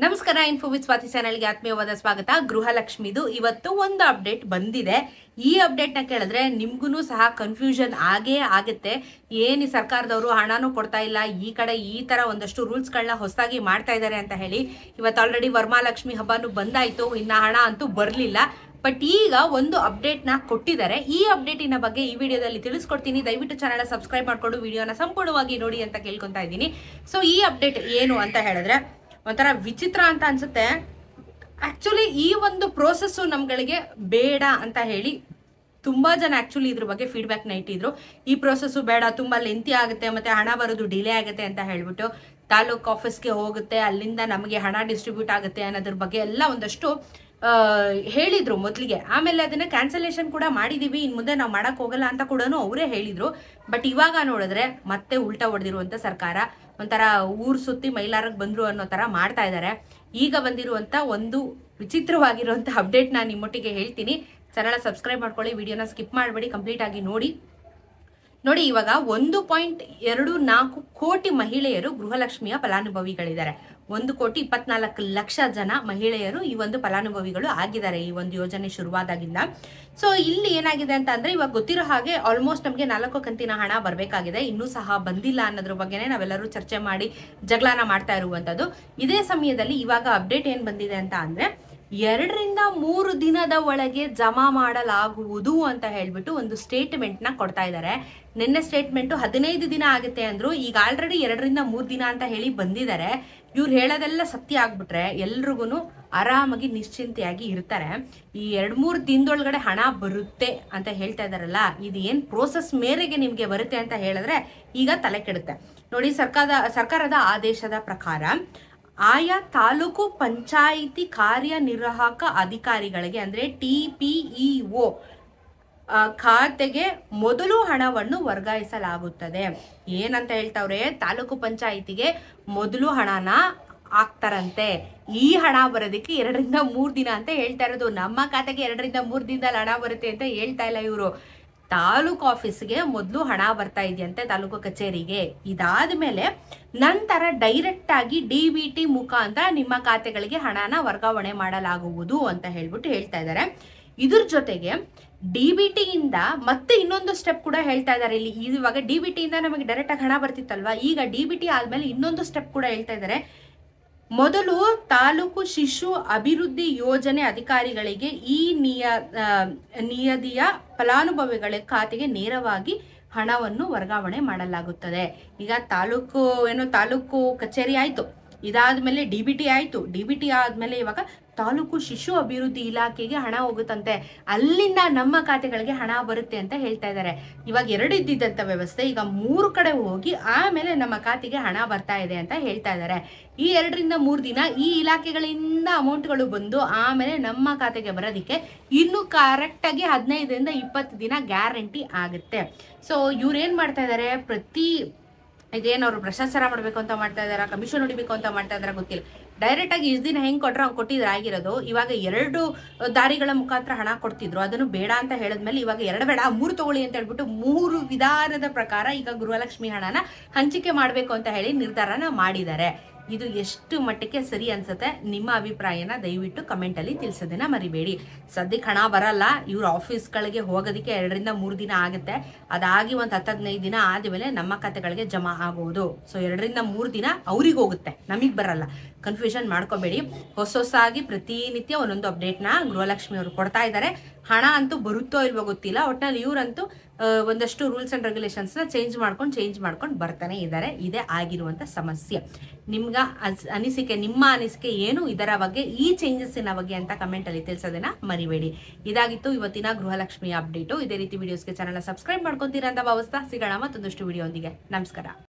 ನಮಸ್ಕಾರ. Info with Swati ಚಾನೆಲ್ಗೆ ಆತ್ಮೀಯವಾದ ಸ್ವಾಗತ. ಗೃಹಲಕ್ಷ್ಮಿದು ಇವತ್ತು ಒಂದು ಅಪ್ಡೇಟ್ ಬಂದಿದೆ. ಈ ಅಪ್ಡೇಟ್ನ ಕೇಳಿದ್ರೆ ನಿಮ್ಗೂ ಸಹ ಕನ್ಫ್ಯೂಷನ್ ಆಗೇ ಆಗುತ್ತೆ. ಏನು ಸರ್ಕಾರದವರು ಹಣನೂ ಕೊಡ್ತಾ ಇಲ್ಲ, ಈ ಕಡೆ ಈ ತರ ಒಂದಷ್ಟು ರೂಲ್ಸ್ಗಳನ್ನ ಹೊಸದಾಗಿ ಮಾಡ್ತಾ ಇದ್ದಾರೆ ಅಂತ ಹೇಳಿ. ಇವತ್ತು ಆಲ್ರೆಡಿ ವರಮಹಾಲಕ್ಷ್ಮಿ ಹಬ್ಬನೂ ಬಂದಾಯ್ತು, ಇನ್ನ ಹಣ ಅಂತೂ ಬರಲಿಲ್ಲ. ಬಟ್ ಈಗ ಒಂದು ಅಪ್ಡೇಟ್ನ ಕೊಟ್ಟಿದ್ದಾರೆ. ಈ ಅಪ್ಡೇಟಿನ ಬಗ್ಗೆ ಈ ವಿಡಿಯೋದಲ್ಲಿ ತಿಳಿಸ್ಕೊಡ್ತೀನಿ. ದಯವಿಟ್ಟು ಚಾನೆಲ್ ಸಬ್ಸ್ಕ್ರೈಬ್ ಮಾಡ್ಕೊಂಡು ವಿಡಿಯೋನ ಸಂಪೂರ್ಣವಾಗಿ ನೋಡಿ ಅಂತ ಕೇಳ್ಕೊತಾ ಇದ್ದೀನಿ. ಸೊ ಈ ಅಪ್ಡೇಟ್ ಏನು ಅಂತ ಹೇಳಿದ್ರೆ ಒಂಥರ ವಿಚಿತ್ರ ಅಂತ ಅನ್ಸುತ್ತೆ. ಆಕ್ಚುಲಿ ಈ ಒಂದು ಪ್ರೋಸೆಸ್ಸು ನಮ್ಗಳಿಗೆ ಬೇಡ ಅಂತ ಹೇಳಿ ತುಂಬಾ ಜನ ಆಕ್ಚುಲಿ ಇದ್ರ ಬಗ್ಗೆ ಫೀಡ್ಬ್ಯಾಕ್ನ ಇಟ್ಟಿದ್ರು. ಈ ಪ್ರೋಸೆಸ್ಸು ಬೇಡ, ತುಂಬಾ ಲೆಂತಿ ಆಗುತ್ತೆ, ಮತ್ತೆ ಹಣ ಬರೋದು ಡಿಲೇ ಆಗುತ್ತೆ ಅಂತ ಹೇಳ್ಬಿಟ್ಟು ತಾಲೂಕ್ ಆಫೀಸ್ಗೆ ಹೋಗುತ್ತೆ, ಅಲ್ಲಿಂದ ನಮಗೆ ಹಣ ಡಿಸ್ಟ್ರಿಬ್ಯೂಟ್ ಆಗುತ್ತೆ ಅನ್ನೋದ್ರ ಬಗ್ಗೆ ಎಲ್ಲ ಒಂದಷ್ಟು ಹೇಳಿದ್ರು ಮೊದಲಿಗೆ. ಆಮೇಲೆ ಅದನ್ನ ಕ್ಯಾನ್ಸಲೇಷನ್ ಕೂಡ ಮಾಡಿದೀವಿ, ಇನ್ ಮುಂದೆ ನಾವು ಮಾಡಕ್ ಹೋಗಲ್ಲ ಅಂತ ಕೂಡ ಅವರೇ ಹೇಳಿದ್ರು. ಬಟ್ ಇವಾಗ ನೋಡಿದ್ರೆ ಮತ್ತೆ ಉಲ್ಟಾ ಹೊಡೆದಿರುವಂತ ಸರ್ಕಾರ ಒಂಥರ ಊರ್ ಸುತ್ತಿ ಮೈಲಾರಕ್ಕೆ ಬಂದ್ರು ಅನ್ನೋ ತರ ಮಾಡ್ತಾ ಇದ್ದಾರೆ. ಈಗ ಬಂದಿರುವಂತ ಒಂದು ವಿಚಿತ್ರವಾಗಿರುವಂತ ಅಪ್ಡೇಟ್ ನಾನು ನಿಮ್ಮೊಟ್ಟಿಗೆ ಹೇಳ್ತೀನಿ. ಚಾನೆಲ್ ಸಬ್ಸ್ಕ್ರೈಬ್ ಮಾಡ್ಕೊಳ್ಳಿ, ವಿಡಿಯೋನ ಸ್ಕಿಪ್ ಮಾಡಬೇಡಿ, ಕಂಪ್ಲೀಟ್ ಆಗಿ ನೋಡಿ. ಇವಾಗ 1.24 ಕೋಟಿ ಮಹಿಳೆಯರು ಗೃಹಲಕ್ಷ್ಮಿಯ ಫಲಾನುಭವಿಗಳಿದ್ದಾರೆ. 1,24,00,000 ಜನ ಮಹಿಳೆಯರು ಈ ಒಂದು ಫಲಾನುಭವಿಗಳು ಆಗಿದ್ದಾರೆ ಈ ಒಂದು ಯೋಜನೆ ಶುರುವಾದಾಗಿಂದ. ಸೊ ಇಲ್ಲಿ ಏನಾಗಿದೆ ಅಂತ ಅಂದ್ರೆ ಇವಾಗ ಗೊತ್ತಿರೋ ಹಾಗೆ ಆಲ್ಮೋಸ್ಟ್ ನಮಗೆ 4 ಕಂತಿನ ಹಣ ಬರಬೇಕಾಗಿದೆ, ಇನ್ನೂ ಸಹ ಬಂದಿಲ್ಲ ಅನ್ನೋದ್ರ ಬಗ್ಗೆನೇ ನಾವೆಲ್ಲರೂ ಚರ್ಚೆ ಮಾಡಿ ಜಗಳನ ಮಾಡ್ತಾ ಇರುವಂತದ್ದು. ಇದೇ ಸಮಯದಲ್ಲಿ ಇವಾಗ ಅಪ್ಡೇಟ್ ಏನ್ ಬಂದಿದೆ ಅಂತ ಅಂದ್ರೆ 2 ರಿಂದ 3 ದಿನದ ಒಳಗೆ ಜಮಾ ಮಾಡಲಾಗುವುದು ಅಂತ ಹೇಳ್ಬಿಟ್ಟು ಒಂದು ಸ್ಟೇಟ್ಮೆಂಟ್ ನ ಕೊಡ್ತಾ ಇದ್ದಾರೆ. ನಿನ್ನೆ ಸ್ಟೇಟ್ಮೆಂಟ್ 15 ದಿನ ಆಗುತ್ತೆ ಅಂದ್ರು, ಈಗ ಆಲ್ರೆಡಿ 2 ರಿಂದ 3 ದಿನ ಅಂತ ಹೇಳಿ ಬಂದಿದ್ದಾರೆ. ಇವ್ರು ಹೇಳೋದೆಲ್ಲ ಸತ್ಯ ಆಗ್ಬಿಟ್ರೆ ಎಲ್ರಿಗೂ ಆರಾಮಾಗಿ ನಿಶ್ಚಿಂತೆಯಾಗಿ ಇರ್ತಾರೆ. ಈ 2-3 ದಿನದೊಳಗಡೆ ಹಣ ಬರುತ್ತೆ ಅಂತ ಹೇಳ್ತಾ ಇದಾರಲ್ಲ, ಇದು ಏನ್ ಪ್ರೋಸೆಸ್ ಮೇರೆಗೆ ನಿಮ್ಗೆ ಬರುತ್ತೆ ಅಂತ ಹೇಳಿದ್ರೆ ಈಗ ತಲೆ ಕೆಡುತ್ತೆ ನೋಡಿ. ಸರ್ಕಾರದ ಆದೇಶದ ಪ್ರಕಾರ ಆಯಾ ತಾಲೂಕು ಪಂಚಾಯಿತಿ ಕಾರ್ಯನಿರ್ವಾಹಕ ಅಧಿಕಾರಿಗಳಿಗೆ ಅಂದ್ರೆ TPEO ಖಾತೆಗೆ ಮೊದಲು ಹಣವನ್ನು ವರ್ಗಾಯಿಸಲಾಗುತ್ತದೆ. ಏನಂತ ಹೇಳ್ತಾವ್ರೆ, ತಾಲೂಕು ಪಂಚಾಯಿತಿಗೆ ಮೊದಲು ಹಣನ ಹಾಕ್ತಾರಂತೆ. ಈ ಹಣ ಬರೋದಕ್ಕೆ 2 ರಿಂದ 3 ದಿನ ಅಂತ ಹೇಳ್ತಾ ಇರೋದು. ನಮ್ಮ ಖಾತೆಗೆ 2 ರಿಂದ 3 ದಿನದಲ್ಲಿ ಹಣ ಬರುತ್ತೆ ಅಂತ ಹೇಳ್ತಾ ಇಲ್ಲ ಇವರು. ತಾಲೂಕು ಆಫೀಸ್ಗೆ ಮೊದಲು ಹಣ ಬರ್ತಾ ಇದೆಯಂತೆ, ತಾಲೂಕು ಕಚೇರಿಗೆ. ಇದಾದ್ಮೇಲೆ ನಂತರ ಡೈರೆಕ್ಟ್ ಆಗಿ DBT ಮುಖಾಂತರ ನಿಮ್ಮ ಖಾತೆಗಳಿಗೆ ಹಣನ ವರ್ಗಾವಣೆ ಮಾಡಲಾಗುವುದು ಅಂತ ಹೇಳ್ಬಿಟ್ಟು ಹೇಳ್ತಾ ಇದ್ದಾರೆ. ಇದ್ರ ಜೊತೆಗೆ DBT ಇಂದ ಮತ್ತೆ ಇನ್ನೊಂದು ಸ್ಟೆಪ್ ಕೂಡ ಹೇಳ್ತಾ ಇದ್ದಾರೆ ಇಲ್ಲಿ. ಇವಾಗ DBT ಇಂದ ನಮಗೆ ಡೈರೆಕ್ಟ್ ಆಗಿ ಹಣ ಬರ್ತಿತ್ತಲ್ವಾ, ಈಗ DBT ಆದ್ಮೇಲೆ ಇನ್ನೊಂದು ಸ್ಟೆಪ್ ಕೂಡ ಹೇಳ್ತಾ ಇದ್ದಾರೆ. ಮೊದಲು ತಾಲೂಕು ಶಿಶು ಅಭಿವೃದ್ಧಿ ಯೋಜನೆ ಅಧಿಕಾರಿಗಳಿಗೆ ಈ ನಿಯದಿಯ ಫಲಾನುಭವಿಗಳ ಖಾತೆಗೆ ನೇರವಾಗಿ ಹಣವನ್ನು ವರ್ಗಾವಣೆ ಮಾಡಲಾಗುತ್ತದೆ. ಈಗ ತಾಲೂಕು ಕಚೇರಿ ಆಯ್ತು, ಇದಾದ್ಮೇಲೆ DBT ಆಯ್ತು, DBT ಆದ್ಮೇಲೆ ಇವಾಗ ತಾಲೂಕು ಶಿಶು ಅಭಿವೃದ್ಧಿ ಇಲಾಖೆಗೆ ಹಣ ಹೋಗುತ್ತಂತೆ, ಅಲ್ಲಿಂದ ನಮ್ಮ ಖಾತೆಗಳಿಗೆ ಹಣ ಬರುತ್ತೆ ಅಂತ ಹೇಳ್ತಾ ಇದ್ದಾರೆ. ಇವಾಗ 2 ಇದ್ದಿದ್ದಂತ ವ್ಯವಸ್ಥೆ ಈಗ 3 ಕಡೆ ಹೋಗಿ ಆಮೇಲೆ ನಮ್ಮ ಖಾತೆಗೆ ಹಣ ಬರ್ತಾ ಇದೆ ಅಂತ ಹೇಳ್ತಾ ಇದ್ದಾರೆ. ಈ 2 ರಿಂದ 3 ದಿನ ಈ ಇಲಾಖೆಗಳಿಂದ ಅಮೌಂಟ್ಗಳು ಬಂದು ಆಮೇಲೆ ನಮ್ಮ ಖಾತೆಗೆ ಬರೋದಿಕ್ಕೆ ಇನ್ನು ಕರೆಕ್ಟ್ ಆಗಿ 15 ರಿಂದ 20 ದಿನ ಗ್ಯಾರಂಟಿ ಆಗುತ್ತೆ. ಸೊ ಇವ್ರೇನ್ ಮಾಡ್ತಾ ಇದ್ದಾರೆ, ಇದೇನವ್ರು ಭ್ರಷ್ಟಾಚಾರ ಮಾಡ್ಬೇಕು ಅಂತ ಮಾಡ್ತಾ ಇದಾರ, ಕಮಿಷನ್ ಹೊಡಿಬೇಕು ಅಂತ ಮಾಡ್ತಾ ಇದಾರ ಗೊತ್ತಿಲ್ಲ. ಡೈರೆಕ್ಟ್ ಆಗಿ ಇಷ್ಟು ದಿನ ಹೆಂಗ್ ಕೊಟ್ರ ಅವ್ನು ಕೊಟ್ಟಿದ್ರೆ ಆಗಿರೋದು. ಇವಾಗ 2 ದಾರಿಗಳ ಮುಖಾಂತರ ಹಣ ಕೊಡ್ತಿದ್ರು, ಅದನ್ನು ಬೇಡ ಅಂತ ಹೇಳಿದ್ಮೇಲೆ ಇವಾಗ 2 ಬೇಡ 3 ತಗೊಳ್ಳಿ ಅಂತ ಹೇಳ್ಬಿಟ್ಟು 3 ವಿಧಾನದ ಪ್ರಕಾರ ಈಗ ಗೃಹಲಕ್ಷ್ಮಿ ಹಣನ ಹಂಚಿಕೆ ಮಾಡ್ಬೇಕು ಅಂತ ಹೇಳಿ ನಿರ್ಧಾರನ ಮಾಡಿದ್ದಾರೆ. ಇದು ಎಷ್ಟು ಮಟ್ಟಕ್ಕೆ ಸರಿ ಅನ್ಸುತ್ತೆ, ನಿಮ್ಮ ಅಭಿಪ್ರಾಯನ ದಯವಿಟ್ಟು ಕಮೆಂಟ್ ಅಲ್ಲಿ ತಿಳಿಸೋದನ್ನ ಮರಿಬೇಡಿ. ಸದ್ಯಕ್ಕೆ ಹಣ ಬರಲ್ಲ, ಇವ್ರ ಆಫೀಸ್ಗಳಿಗೆ ಹೋಗೋದಕ್ಕೆ 2 ರಿಂದ 3 ದಿನ ಆಗುತ್ತೆ. ಅದಾಗಿ ಒಂದು 10-15 ದಿನ ಆದ್ಮೇಲೆ ನಮ್ಮ ಖಾತೆಗಳಿಗೆ ಜಮಾ ಆಗುವುದು. ಸೊ 2 ರಿಂದ 3 ದಿನ ಅವ್ರಿಗೆ ಹೋಗುತ್ತೆ, ನಮಗ್ ಬರಲ್ಲ. ಕನ್ಫ್ಯೂಷನ್ ಮಾಡ್ಕೋಬೇಡಿ. ಹೊಸದಾಗಿ ಪ್ರತಿನಿತ್ಯ ಒಂದೊಂದು ಅಪ್ಡೇಟ್ನ ಗೃಹಲಕ್ಷ್ಮಿ ಅವರು ಕೊಡ್ತಾ ಇದ್ದಾರೆ. ಹಣ ಅಂತೂ ಬರುತ್ತೋ ಇಲ್ವೋ ಗೊತ್ತಿಲ್ಲ, ಒಟ್ಟಿನಲ್ಲಿ ಇವರಂತೂ ಒಂದಷ್ಟು ರೂಲ್ಸ್ ಅಂಡ್ ರೆಗ್ಯುಲೇಷನ್ಸ್ನ ಚೇಂಜ್ ಮಾಡ್ಕೊಂಡು ಬರ್ತಾನೆ ಇದ್ದಾರೆ. ಇದೇ ಆಗಿರುವಂತ ಸಮಸ್ಯೆ. ನಿಮ್ಮ ಅನಿಸಿಕೆ ಏನು ಇದರ ಬಗ್ಗೆ, ಈ ಚೇಂಜಸ್ಸಿನ ಬಗ್ಗೆ ಅಂತ ಕಮೆಂಟ್ ಅಲ್ಲಿ ತಿಳಿಸೋದನ್ನ ಮರಿಬೇಡಿ. ಇದಾಗಿತ್ತು ಇವತ್ತಿನ ಗೃಹಲಕ್ಷ್ಮಿ ಅಪ್ಡೇಟು. ಇದೇ ರೀತಿ ವಿಡಿಯೋಸ್ಗೆ ಚಾನೆಲ್ ಸಬ್ಸ್ಕ್ರೈಬ್ ಮಾಡ್ಕೊಂತೀರಾ ಅಂತ ಭಾವಿಸ್ತಾ ಸಿಗೋಣ ಮತ್ತೊಂದಷ್ಟು ವಿಡಿಯೋ ಒಂದಿಗೆ. ನಮಸ್ಕಾರ.